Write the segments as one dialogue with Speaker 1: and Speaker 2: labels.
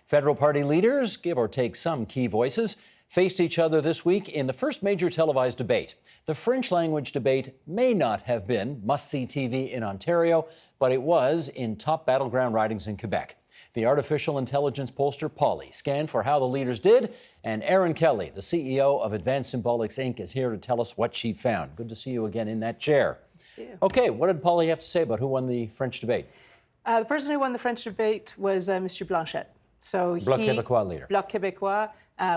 Speaker 1: Federal party leaders, give or take some key voices, faced each other this week in the first major televised debate. The French language debate may not have been must-see TV in Ontario, but it was in top battleground ridings in Quebec. The artificial intelligence pollster Polly scanned for how the leaders did, and Erin Kelly, the CEO of Advanced Symbolics Inc, is here to tell us what she found. Good to see you again in that chair. Okay, what did Polly have to say about who won the French debate?
Speaker 2: The person who won the French debate was Mr. Blanchet. So
Speaker 1: Bloc Québécois leader.
Speaker 2: Bloc Québécois.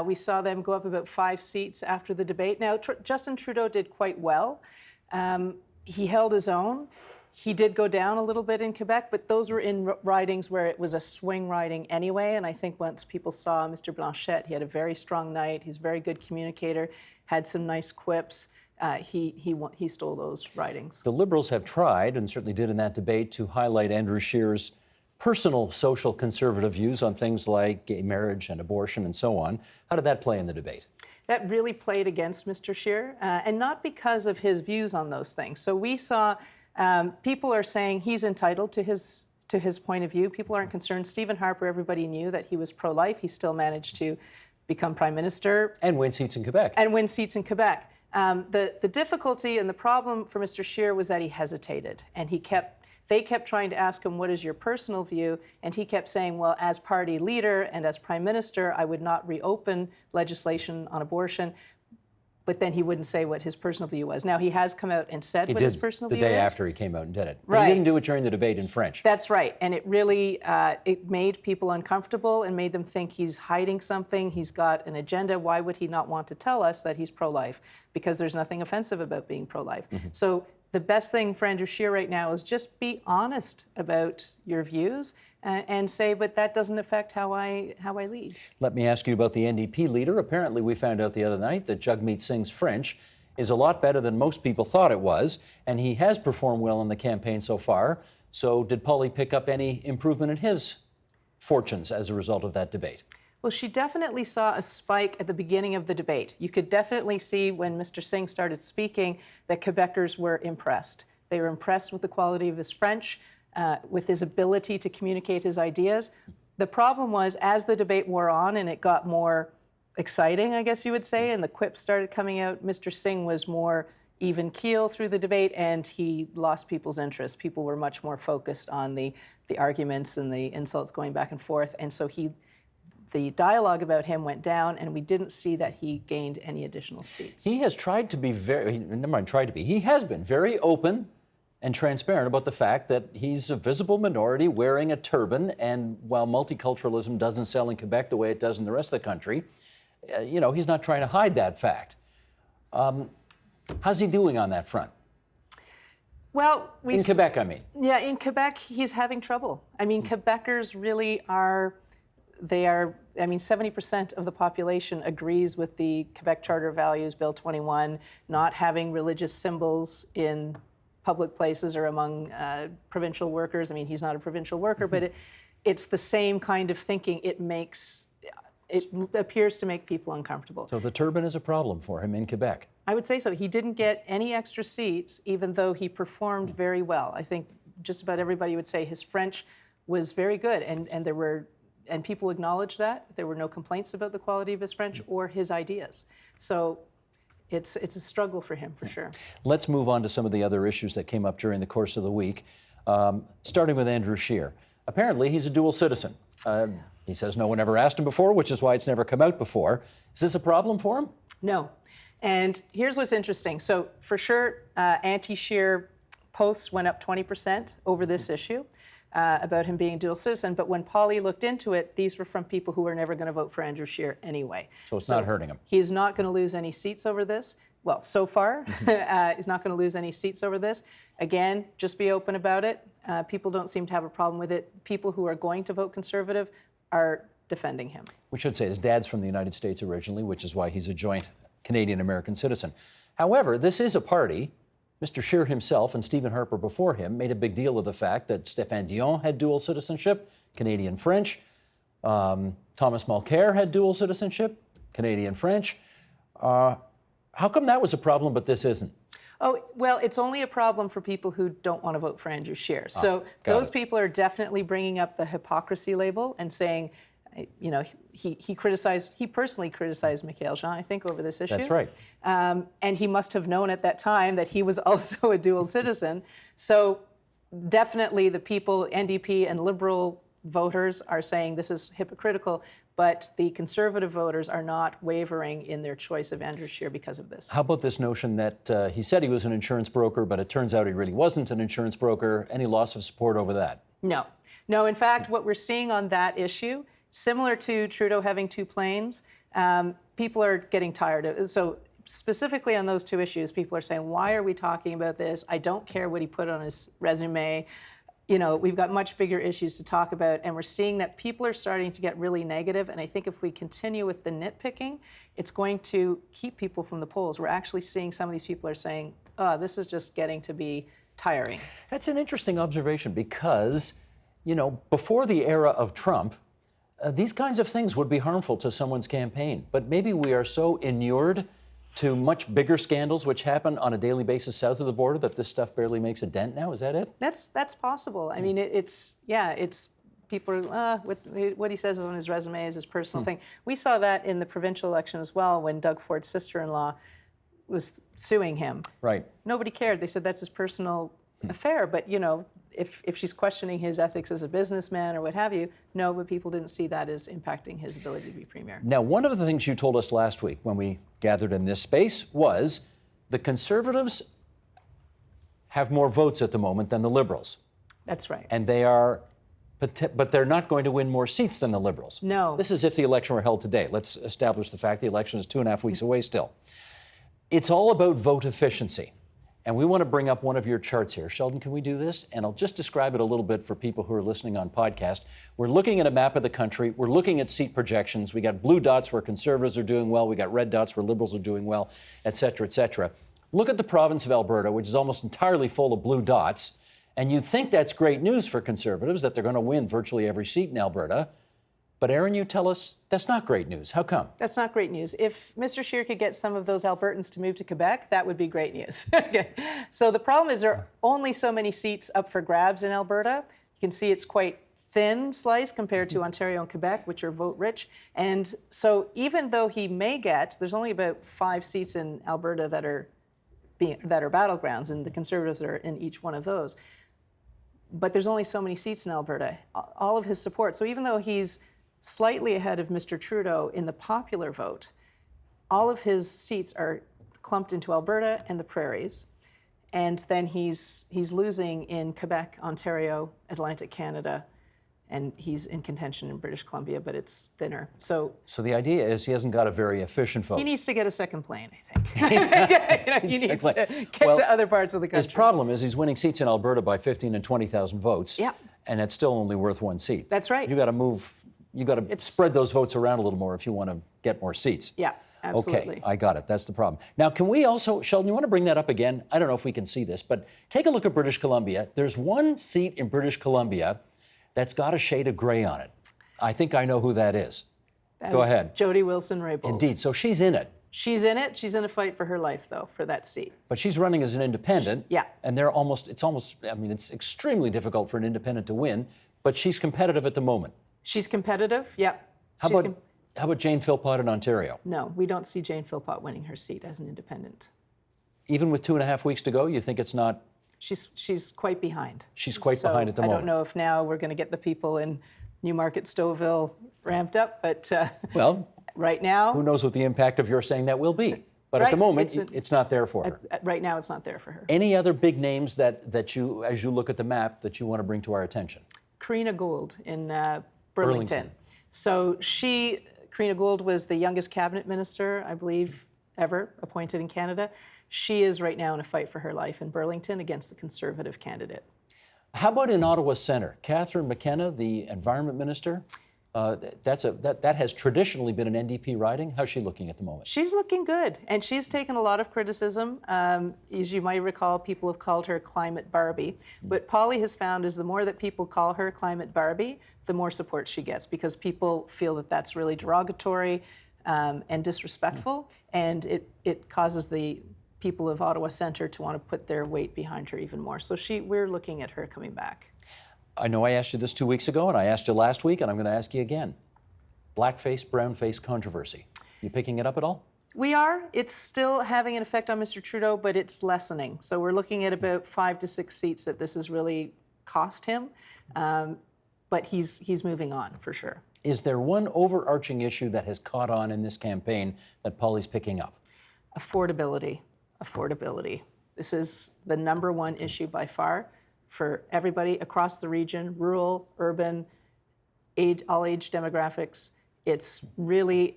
Speaker 2: We saw them go up about 5 seats after the debate. Now, Justin Trudeau did quite well. He held his own. He did go down a little bit in Quebec, but those were in ridings where it was a swing riding anyway. And I think once people saw Mr. Blanchet, he had a very strong night. He's a very good communicator, had some nice quips. He stole those ridings.
Speaker 1: The Liberals have tried, and certainly did in that debate, to highlight Andrew Scheer's personal social conservative views on things like gay marriage and abortion and so on. How did that play in the debate?
Speaker 2: That really played against Mr. Scheer, and not because of his views on those things. So we saw people are saying he's entitled to his point of view. People aren't concerned. Stephen Harper, everybody knew that he was pro-life. He still managed to become prime minister.
Speaker 1: And win seats in Quebec.
Speaker 2: And win seats in Quebec. The difficulty and the problem for Mr. Scheer was that he hesitated, and they kept trying to ask him, what is your personal view? And he kept saying, well, as party leader and as prime minister, I would not reopen legislation on abortion. But then he wouldn't say what his personal view was. Now, he has come out and said what his personal view is.
Speaker 1: The day after he came out and did it.
Speaker 2: Right.
Speaker 1: But he didn't do it during the debate in French.
Speaker 2: That's right. And it really, it made people uncomfortable and made them think he's hiding something. He's got an agenda. Why would he not want to tell us that he's pro-life? Because there's nothing offensive about being pro-life. Mm-hmm. So the best thing for Andrew Scheer right now is just be honest about your views and say, but that doesn't affect how I lead.
Speaker 1: Let me ask you about the NDP leader. Apparently, we found out the other night that Jagmeet Singh's French is a lot better than most people thought it was, and he has performed well in the campaign so far. So did Polly pick up any improvement in his fortunes as a result of that debate?
Speaker 2: Well, she definitely saw a spike at the beginning of the debate. You could definitely see when Mr. Singh started speaking that Quebecers were impressed. They were impressed with the quality of his French, with his ability to communicate his ideas. The problem was, as the debate wore on and it got more exciting, I guess you would say, and the quips started coming out, Mr. Singh was more even keel through the debate, and he lost people's interest. People were much more focused on the arguments and the insults going back and forth, and so the dialogue about him went down, and we didn't see that he gained any additional seats.
Speaker 1: He has tried to be he has been very open and transparent about the fact that he's a visible minority wearing a turban, and while multiculturalism doesn't sell in Quebec the way it does in the rest of the country, he's not trying to hide that fact. How's he doing on that front?
Speaker 2: Well,
Speaker 1: in Quebec, I mean.
Speaker 2: Yeah, in Quebec, he's having trouble. I mean, Quebecers really are 70% of the population agrees with the Quebec Charter values, Bill 21, not having religious symbols in public places or among provincial workers. I mean, he's not a provincial worker, but it's the same kind of thinking. It appears to make people uncomfortable.
Speaker 1: So the turban is a problem for him in Quebec?
Speaker 2: I would say so. He didn't get any extra seats, even though he performed very well. I think just about everybody would say his French was very good, and people acknowledged that. There were no complaints about the quality of his French or his ideas. So it's a struggle for him, for sure.
Speaker 1: Let's move on to some of the other issues that came up during the course of the week, starting with Andrew Scheer. Apparently, he's a dual citizen. He says no one ever asked him before, which is why it's never come out before. Is this a problem for him?
Speaker 2: No. And here's what's interesting. So for sure, anti-Scheer posts went up 20% over this issue. About him being a dual citizen, but when Polly looked into it, these were from people who were never going to vote for Andrew Scheer anyway.
Speaker 1: So it's not hurting him.
Speaker 2: He's not going to lose any seats over this. Well, so far, he's not going to lose any seats over this. Again, just be open about it. People don't seem to have a problem with it. People who are going to vote Conservative are defending him.
Speaker 1: We should say his dad's from the United States originally, which is why he's a joint Canadian-American citizen. However, this is a party. Mr. Scheer himself and Stephen Harper before him made a big deal of the fact that Stéphane Dion had dual citizenship, Canadian-French. Thomas Mulcair had dual citizenship, Canadian-French. How come that was a problem, but this isn't?
Speaker 2: Oh, well, it's only a problem for people who don't want to vote for Andrew Scheer. So those people are definitely bringing up the hypocrisy label and saying He personally criticized Michaël Jean, I think, over this issue.
Speaker 1: That's right.
Speaker 2: And he must have known at that time that he was also a dual citizen. So definitely the people, NDP and Liberal voters, are saying this is hypocritical, but the Conservative voters are not wavering in their choice of Andrew Scheer because of this.
Speaker 1: How about this notion that he said he was an insurance broker, but it turns out he really wasn't an insurance broker? Any loss of support over that?
Speaker 2: No. No, in fact, what we're seeing on that issue, similar to Trudeau having two planes, people are getting tired of it. So specifically on those two issues, people are saying, why are we talking about this? I don't care what he put on his resume. We've got much bigger issues to talk about, and we're seeing that people are starting to get really negative, and I think if we continue with the nitpicking, it's going to keep people from the polls. We're actually seeing some of these people are saying, oh, this is just getting to be tiring.
Speaker 1: That's an interesting observation because, before the era of Trump, these kinds of things would be harmful to someone's campaign, but maybe we are so inured to much bigger scandals which happen on a daily basis south of the border that this stuff barely makes a dent now? Is that it?
Speaker 2: That's possible. I mean, it's people are, what he says on his resume is his personal thing. We saw that in the provincial election as well when Doug Ford's sister-in-law was suing him.
Speaker 1: Right.
Speaker 2: Nobody cared. They said that's his personal affair. But, if she's questioning his ethics as a businessman or what have you, no, but people didn't see that as impacting his ability to be premier.
Speaker 1: Now, one of the things you told us last week when we gathered in this space was the Conservatives have more votes at the moment than the Liberals.
Speaker 2: That's right.
Speaker 1: And but they're not going to win more seats than the Liberals.
Speaker 2: No.
Speaker 1: This is if the election were held today. Let's establish the fact the election is 2.5 weeks away still. It's all about vote efficiency. And we want to bring up one of your charts here. Sheldon, can we do this? And I'll just describe it a little bit for people who are listening on podcast. We're looking at a map of the country. We're looking at seat projections. We got blue dots where Conservatives are doing well. We got red dots where Liberals are doing well, et cetera, et cetera. Look at the province of Alberta, which is almost entirely full of blue dots. And you'd think that's great news for Conservatives, that they're going to win virtually every seat in Alberta. But Erin, you tell us that's not great news. How come?
Speaker 2: That's not great news. If Mr. Scheer could get some of those Albertans to move to Quebec, that would be great news. Okay. So the problem is there are only so many seats up for grabs in Alberta. You can see it's quite thin slice compared to Ontario and Quebec, which are vote rich. And so even though he may get, there's only about 5 seats in Alberta that are battlegrounds, and the Conservatives are in each one of those. But there's only so many seats in Alberta. All of his support. So even though he's slightly ahead of Mr. Trudeau in the popular vote, all of his seats are clumped into Alberta and the prairies. And then he's losing in Quebec, Ontario, Atlantic Canada, and he's in contention in British Columbia, but it's thinner. So
Speaker 1: the idea is he hasn't got a very efficient vote.
Speaker 2: He needs to get a second plane, I think. He needs to get to other parts of the country.
Speaker 1: His problem is he's winning seats in Alberta by 15 and 20,000 votes.
Speaker 2: Yeah.
Speaker 1: And it's still only worth 1 seat.
Speaker 2: That's right.
Speaker 1: You got to spread those votes around a little more if you want to get more seats.
Speaker 2: Yeah, absolutely.
Speaker 1: Okay, I got it. That's the problem. Now, can we also, Sheldon, you want to bring that up again? I don't know if we can see this, but take a look at British Columbia. There's 1 seat in British Columbia that's got a shade of gray on it. I think I know who that is. Go ahead.
Speaker 2: Jody Wilson-Raybould.
Speaker 1: Indeed. So she's in it.
Speaker 2: She's in it. She's in a fight for her life, though, for that seat.
Speaker 1: But she's running as an independent.
Speaker 2: Yeah.
Speaker 1: And it's extremely difficult for an independent to win, but she's competitive at the moment.
Speaker 2: She's competitive, yeah.
Speaker 1: How about Jane Philpott in Ontario?
Speaker 2: No, we don't see Jane Philpott winning her seat as an independent.
Speaker 1: Even with 2.5 weeks to go, you think it's not?
Speaker 2: She's quite behind.
Speaker 1: She's quite behind at the moment.
Speaker 2: I don't know if now we're going to get the people in Newmarket, Stouffville ramped up, but right now...
Speaker 1: Who knows what the impact of your saying that will be. But at the moment, it's not there for her.
Speaker 2: Right now, it's not there for her.
Speaker 1: Any other big names that you, as you look at the map, that you want to bring to our attention?
Speaker 2: Karina Gould in Burlington. So Karina Gould was the youngest cabinet minister, I believe, ever appointed in Canada. She is right now in a fight for her life in Burlington against the Conservative candidate.
Speaker 1: How about in Ottawa Centre? Catherine McKenna, the environment minister, that has traditionally been an NDP riding. How's she looking at the moment?
Speaker 2: She's looking good, and she's taken a lot of criticism. As you might recall, people have called her Climate Barbie. What Polly has found is the more that people call her Climate Barbie, the more support she gets, because people feel that that's really derogatory and disrespectful, and it causes the people of Ottawa Centre to want to put their weight behind her even more. So we're looking at her coming back.
Speaker 1: I know I asked you this 2 weeks ago, and I asked you last week, and I'm going to ask you again. blackface, brownface controversy. You picking it up at all?
Speaker 2: We are. It's still having an effect on Mr. Trudeau, but it's lessening. So we're looking at about 5 to 6 seats that this has really cost him. But he's moving on for sure.
Speaker 1: Is there one overarching issue that has caught on in this campaign that Polly's picking up?
Speaker 2: Affordability. Affordability. This is the number one issue by far for everybody across the region, rural, urban, all age demographics. It's really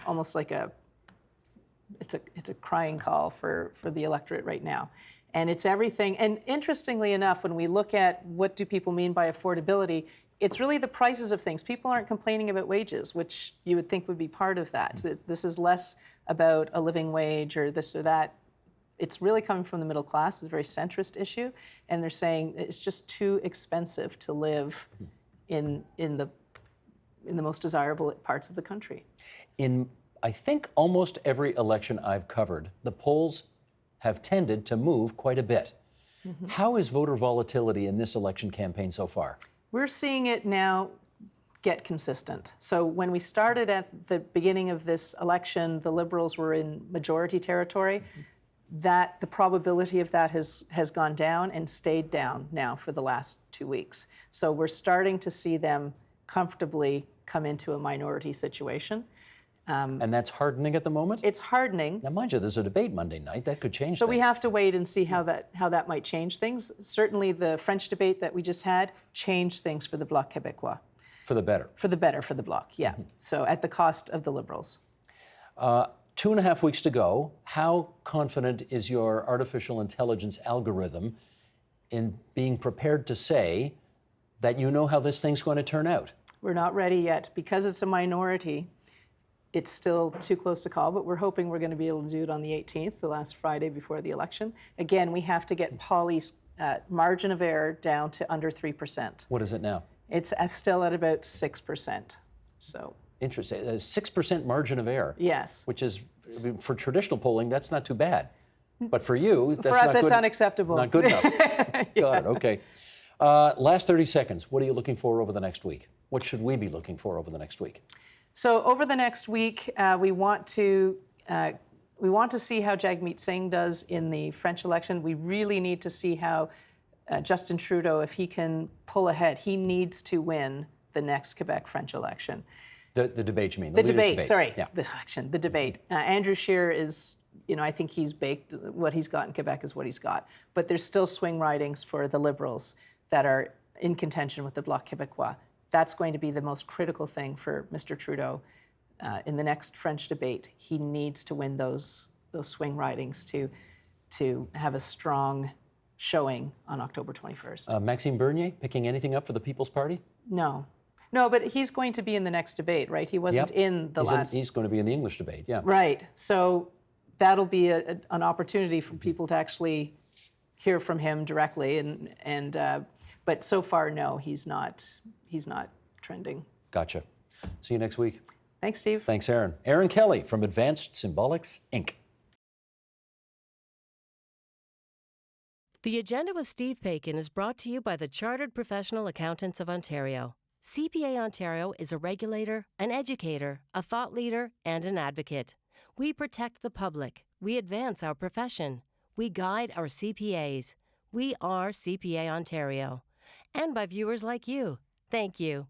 Speaker 2: almost like it's a crying call for the electorate right now. And it's everything. And interestingly enough, when we look at what do people mean by affordability, it's really the prices of things. People aren't complaining about wages, which you would think would be part of that. This is less about a living wage or this or that. It's really coming from the middle class. It's a very centrist issue. And they're saying it's just too expensive to live in the most desirable parts of the country.
Speaker 1: In, I think, almost every election I've covered, the polls have tended to move quite a bit. Mm-hmm. How is voter volatility in this election campaign so far? We're
Speaker 2: seeing it now get consistent. So when we started at the beginning of this election, the Liberals were in majority territory. Mm-hmm. That the probability of that has gone down and stayed down now for the last 2 weeks. So we're starting to see them comfortably come into a minority situation.
Speaker 1: And that's hardening at the moment?
Speaker 2: It's hardening.
Speaker 1: Now, mind you, there's a debate Monday night. That could change
Speaker 2: So
Speaker 1: things.
Speaker 2: we have to wait and see how that might change things. Certainly the French debate that we just had changed things for the Bloc Québécois.
Speaker 1: For the better?
Speaker 2: For the better, for the Bloc, yeah. Mm-hmm. So at the cost of the Liberals.
Speaker 1: 2.5 weeks to go. How confident is your artificial intelligence algorithm in being prepared to say that you know how this thing's going to turn out?
Speaker 2: We're not ready yet. Because it's a minority, it's still too close to call, but we're hoping we're going to be able to do it on the 18th, the last Friday before the election. Again, we have to get Polly's margin of error down to under 3%.
Speaker 1: What is it now?
Speaker 2: It's still at about 6%. So
Speaker 1: interesting. A 6% margin of error.
Speaker 2: Yes.
Speaker 1: Which is, I mean, for traditional polling, that's not too bad. But for you, that's
Speaker 2: for us,
Speaker 1: not
Speaker 2: that's
Speaker 1: good,
Speaker 2: unacceptable.
Speaker 1: Not good enough.
Speaker 2: Yeah.
Speaker 1: Got it. Okay. Last 30 seconds. What are you looking for over the next week? What should we be looking for over the next week?
Speaker 2: So over the next week, we want to see how Jagmeet Singh does in the French election. We really need to see how Justin Trudeau, if he can pull ahead, he needs to win the next Quebec French election.
Speaker 1: The debate, you mean?
Speaker 2: The debate, sorry.
Speaker 1: Yeah.
Speaker 2: The election, the debate. Andrew Scheer is, I think he's baked. What he's got in Quebec is what he's got. But there's still swing ridings for the Liberals that are in contention with the Bloc Québécois. That's going to be the most critical thing for Mr. Trudeau in the next French debate. He needs to win those swing ridings to have a strong showing on October 21st.
Speaker 1: Maxime Bernier picking anything up for the People's Party?
Speaker 2: No, but he's going to be in the next debate, right? He wasn't in the last.
Speaker 1: He's going to be in the English debate, yeah.
Speaker 2: Right. So that'll be an opportunity for people to actually hear from him directly, but so far, no, he's not trending.
Speaker 1: Gotcha. See you next week.
Speaker 2: Thanks, Steve.
Speaker 1: Thanks, Erin. Erin Kelly from Advanced Symbolics Inc.
Speaker 3: The Agenda with Steve Paikin is brought to you by the Chartered Professional Accountants of Ontario. CPA Ontario is a regulator, an educator, a thought leader, and an advocate. We protect the public. We advance our profession. We guide our CPAs. We are CPA Ontario. And by viewers like you. Thank you.